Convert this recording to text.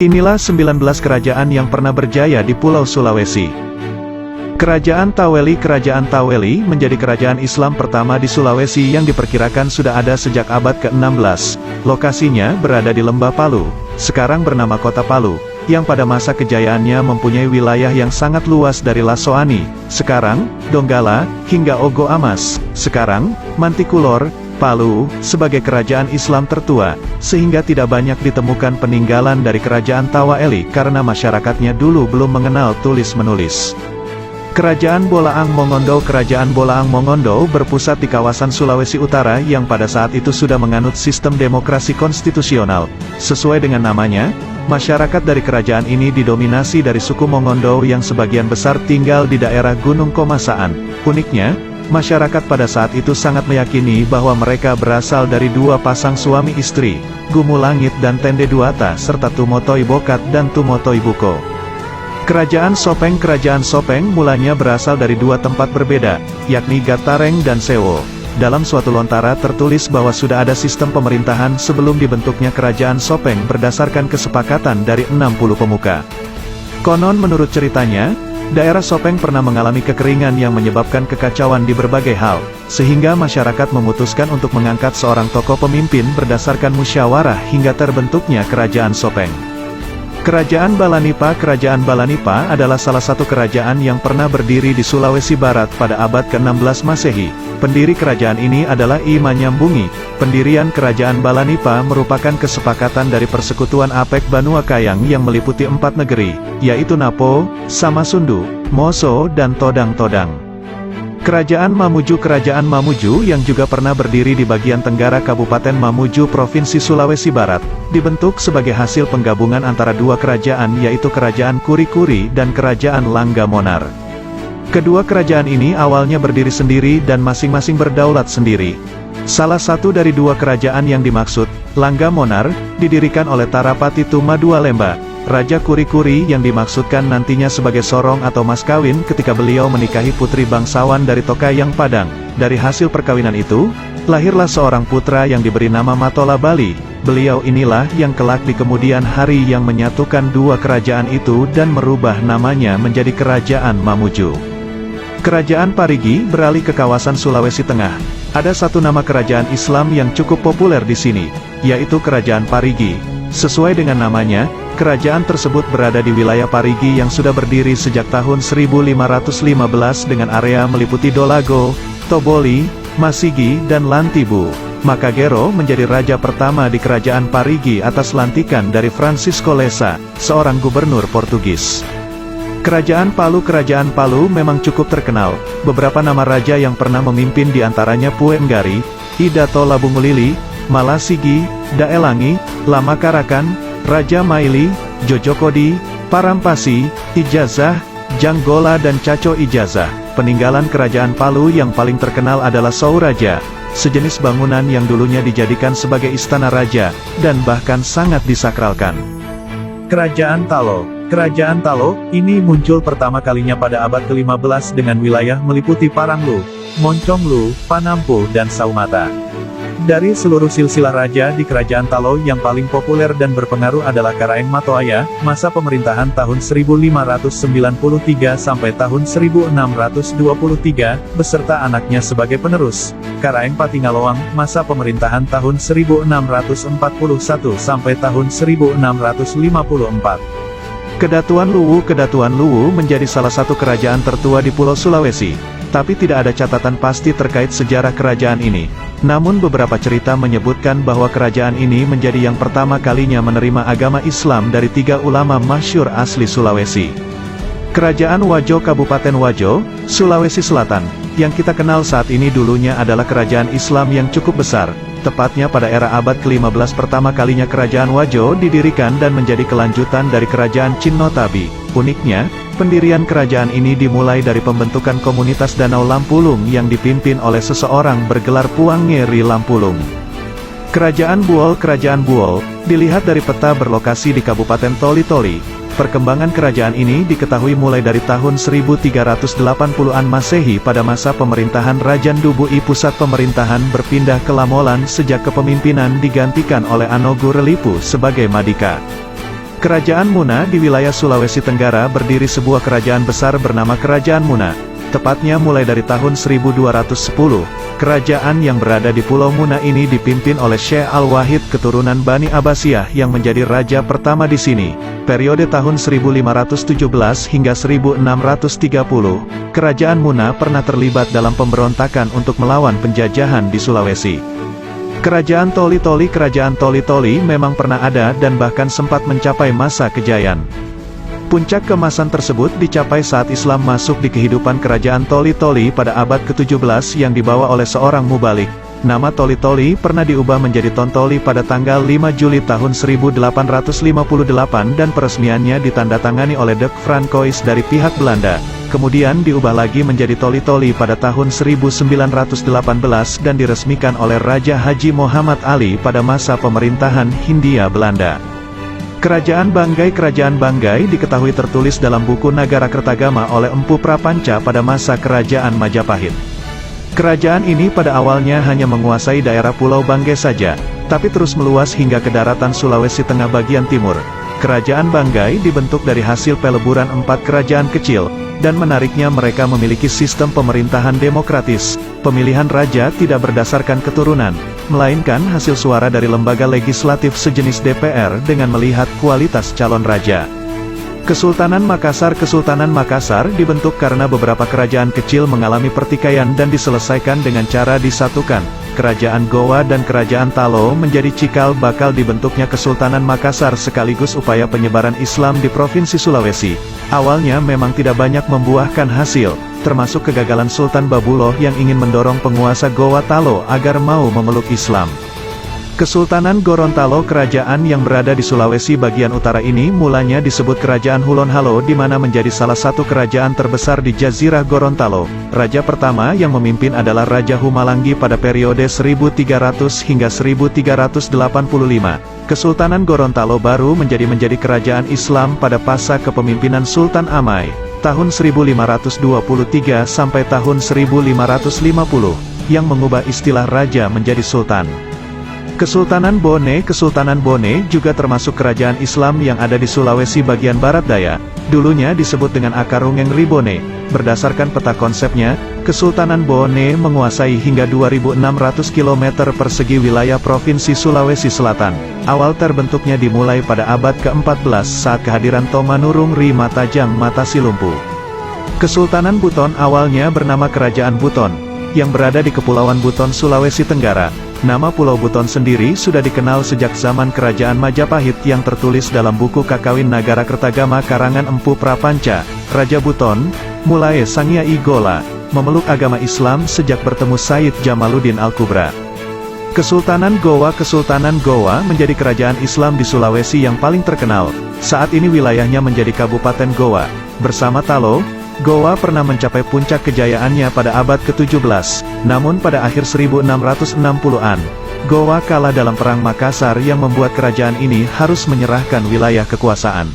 Inilah 19 kerajaan yang pernah berjaya di Pulau Sulawesi. Kerajaan Taweli. Kerajaan Taweli menjadi kerajaan Islam pertama di Sulawesi yang diperkirakan sudah ada sejak abad ke-16. Lokasinya berada di Lembah Palu, sekarang bernama Kota Palu, yang pada masa kejayaannya mempunyai wilayah yang sangat luas dari Lasoani, sekarang Donggala, hingga Ogo Amas, sekarang Mantikulor, Palu, sebagai kerajaan Islam tertua, sehingga tidak banyak ditemukan peninggalan dari kerajaan Taweli karena masyarakatnya dulu belum mengenal tulis-menulis. Kerajaan Bolaang Mongondo. Kerajaan Bolaang Mongondo berpusat di kawasan Sulawesi Utara yang pada saat itu sudah menganut sistem demokrasi konstitusional. Sesuai dengan namanya, masyarakat dari kerajaan ini didominasi dari suku Mongondo yang sebagian besar tinggal di daerah Gunung Komasaan. Uniknya, masyarakat pada saat itu sangat meyakini bahwa mereka berasal dari dua pasang suami istri, Gumulangit dan Tende Duata serta Tumotoi Bokat dan Tumotoi Buko. Kerajaan Sopeng. Kerajaan Sopeng mulanya berasal dari dua tempat berbeda, yakni Gatareng dan Sewo. Dalam suatu lontara tertulis bahwa sudah ada sistem pemerintahan sebelum dibentuknya kerajaan Sopeng berdasarkan kesepakatan dari 60 pemuka. Konon menurut ceritanya, daerah Sopeng pernah mengalami kekeringan yang menyebabkan kekacauan di berbagai hal, sehingga masyarakat memutuskan untuk mengangkat seorang tokoh pemimpin berdasarkan musyawarah hingga terbentuknya kerajaan Sopeng. Kerajaan Balanipa. Kerajaan Balanipa adalah salah satu kerajaan yang pernah berdiri di Sulawesi Barat pada abad ke-16 Masehi. Pendiri kerajaan ini adalah I Manyambungi. Pendirian kerajaan Balanipa merupakan kesepakatan dari persekutuan APEC Banua Kayang yang meliputi 4 negeri, yaitu Napo, Samasundu, Moso dan Todang-Todang. Kerajaan Mamuju. Kerajaan Mamuju yang juga pernah berdiri di bagian tenggara Kabupaten Mamuju Provinsi Sulawesi Barat, dibentuk sebagai hasil penggabungan antara dua kerajaan yaitu Kerajaan Kuri-Kuri dan Kerajaan Langga Monar. Kedua kerajaan ini awalnya berdiri sendiri dan masing-masing berdaulat sendiri. Salah satu dari dua kerajaan yang dimaksud, Langga Monar, didirikan oleh Tarapati Tumadua Lemba. Raja Kuri-Kuri yang dimaksudkan nantinya sebagai sorong atau mas kawin ketika beliau menikahi putri bangsawan dari Tokayang Padang. Dari hasil perkawinan itu, lahirlah seorang putra yang diberi nama Matola Bali. Beliau inilah yang kelak di kemudian hari yang menyatukan dua kerajaan itu dan merubah namanya menjadi Kerajaan Mamuju. Kerajaan Parigi beralih ke kawasan Sulawesi Tengah. Ada satu nama kerajaan Islam yang cukup populer di sini, yaitu Kerajaan Parigi. Sesuai dengan namanya, kerajaan tersebut berada di wilayah Parigi yang sudah berdiri sejak tahun 1515 dengan area meliputi Dolago, Toboli, Masigi dan Lantibu. Makagero menjadi raja pertama di kerajaan Parigi atas lantikan dari Francisco Lessa, seorang gubernur Portugis. Kerajaan Palu. Kerajaan Palu memang cukup terkenal. Beberapa nama raja yang pernah memimpin diantaranya Puenggari, Idato Labungulili, Malasigi, Daelangi, Lama Karakan, Raja Maili, Jojokodi, Parampasi, Ijazah, Janggola dan Caco Ijazah. Peninggalan kerajaan Palu yang paling terkenal adalah Souraja, sejenis bangunan yang dulunya dijadikan sebagai istana raja, dan bahkan sangat disakralkan. Kerajaan Talo. Kerajaan Talo ini muncul pertama kalinya pada abad ke-15 dengan wilayah meliputi Paranglu, Monconglu, Panampu dan Saumata. Dari seluruh silsilah raja di Kerajaan Talo yang paling populer dan berpengaruh adalah Karaeng Matoaya, masa pemerintahan tahun 1593 sampai tahun 1623, beserta anaknya sebagai penerus, Karaeng Patingaloang, masa pemerintahan tahun 1641 sampai tahun 1654. Kedatuan Luwu. Kedatuan Luwu menjadi salah satu kerajaan tertua di Pulau Sulawesi, tapi tidak ada catatan pasti terkait sejarah kerajaan ini. Namun beberapa cerita menyebutkan bahwa kerajaan ini menjadi yang pertama kalinya menerima agama Islam dari 3 ulama masyhur asli Sulawesi. Kerajaan Wajo. Kabupaten Wajo, Sulawesi Selatan, yang kita kenal saat ini dulunya adalah kerajaan Islam yang cukup besar. Tepatnya pada era abad ke-15 pertama kalinya kerajaan Wajo didirikan dan menjadi kelanjutan dari kerajaan Cinnotabi. Uniknya, pendirian kerajaan ini dimulai dari pembentukan komunitas Danau Lampulung yang dipimpin oleh seseorang bergelar Puang Ngeri Lampulung. Kerajaan Buol. Kerajaan Buol dilihat dari peta berlokasi di Kabupaten Toli-Toli. Perkembangan kerajaan ini diketahui mulai dari tahun 1380-an Masehi pada masa pemerintahan Raja Ndubui. Pusat pemerintahan berpindah ke Lamolan sejak kepemimpinan digantikan oleh Anogu Relipu sebagai Madika. Kerajaan Muna di wilayah Sulawesi Tenggara berdiri sebuah kerajaan besar bernama Kerajaan Muna. Tepatnya mulai dari tahun 1210, kerajaan yang berada di Pulau Muna ini dipimpin oleh Syekh Al-Wahid keturunan Bani Abbasiyah yang menjadi raja pertama di sini. Periode tahun 1517 hingga 1630, Kerajaan Muna pernah terlibat dalam pemberontakan untuk melawan penjajahan di Sulawesi. Kerajaan Toli-Toli memang pernah ada dan bahkan sempat mencapai masa kejayaan. Puncak keemasan tersebut dicapai saat Islam masuk di kehidupan Kerajaan Toli-Toli pada abad ke-17 yang dibawa oleh seorang mubalik. Nama Toli-Toli pernah diubah menjadi Tontoli pada tanggal 5 Juli tahun 1858 dan peresmiannya ditandatangani oleh De Francois dari pihak Belanda. Kemudian diubah lagi menjadi Toli-Toli pada tahun 1918 dan diresmikan oleh Raja Haji Muhammad Ali pada masa pemerintahan Hindia Belanda. Kerajaan Banggai diketahui tertulis dalam buku Nagarakretagama oleh Empu Prapanca pada masa Kerajaan Majapahit. Kerajaan ini pada awalnya hanya menguasai daerah Pulau Banggai saja, tapi terus meluas hingga ke daratan Sulawesi Tengah bagian timur. Kerajaan Banggai dibentuk dari hasil peleburan 4 kerajaan kecil, dan menariknya mereka memiliki sistem pemerintahan demokratis. Pemilihan raja tidak berdasarkan keturunan, melainkan hasil suara dari lembaga legislatif sejenis DPR dengan melihat kualitas calon raja. Kesultanan Makassar dibentuk karena beberapa kerajaan kecil mengalami pertikaian dan diselesaikan dengan cara disatukan. Kerajaan Gowa dan Kerajaan Talo menjadi cikal bakal dibentuknya Kesultanan Makassar sekaligus upaya penyebaran Islam di Provinsi Sulawesi. Awalnya memang tidak banyak membuahkan hasil, termasuk kegagalan Sultan Babuloh yang ingin mendorong penguasa Gowa Talo agar mau memeluk Islam. Kesultanan Gorontalo, kerajaan yang berada di Sulawesi bagian utara ini mulanya disebut Kerajaan Hulon Halo di mana menjadi salah satu kerajaan terbesar di Jazirah Gorontalo. Raja pertama yang memimpin adalah Raja Humalanggi pada periode 1300 hingga 1385. Kesultanan Gorontalo baru menjadi kerajaan Islam pada masa kepemimpinan Sultan Amai, tahun 1523 sampai tahun 1550, yang mengubah istilah raja menjadi sultan. Kesultanan Bone juga termasuk kerajaan Islam yang ada di Sulawesi bagian barat daya. Dulunya disebut dengan Akarungeng Ribone. Berdasarkan peta konsepnya, Kesultanan Bone menguasai hingga 2.600 km persegi wilayah Provinsi Sulawesi Selatan. Awal terbentuknya dimulai pada abad ke-14 saat kehadiran Tomanurung Ri Matajang Matasilumpu. Kesultanan Buton awalnya bernama Kerajaan Buton, yang berada di Kepulauan Buton, Sulawesi Tenggara. Nama Pulau Buton sendiri sudah dikenal sejak zaman Kerajaan Majapahit yang tertulis dalam buku Kakawin Nagarakretagama karangan Empu Prapanca. Raja Buton, Mulaye Sangya Igola, memeluk agama Islam sejak bertemu Said Jamaluddin Al-Kubra. Kesultanan Gowa menjadi kerajaan Islam di Sulawesi yang paling terkenal. Saat ini wilayahnya menjadi Kabupaten Gowa. Bersama Talo, Gowa pernah mencapai puncak kejayaannya pada abad ke-17, namun pada akhir 1660-an, Gowa kalah dalam Perang Makassar yang membuat kerajaan ini harus menyerahkan wilayah kekuasaan.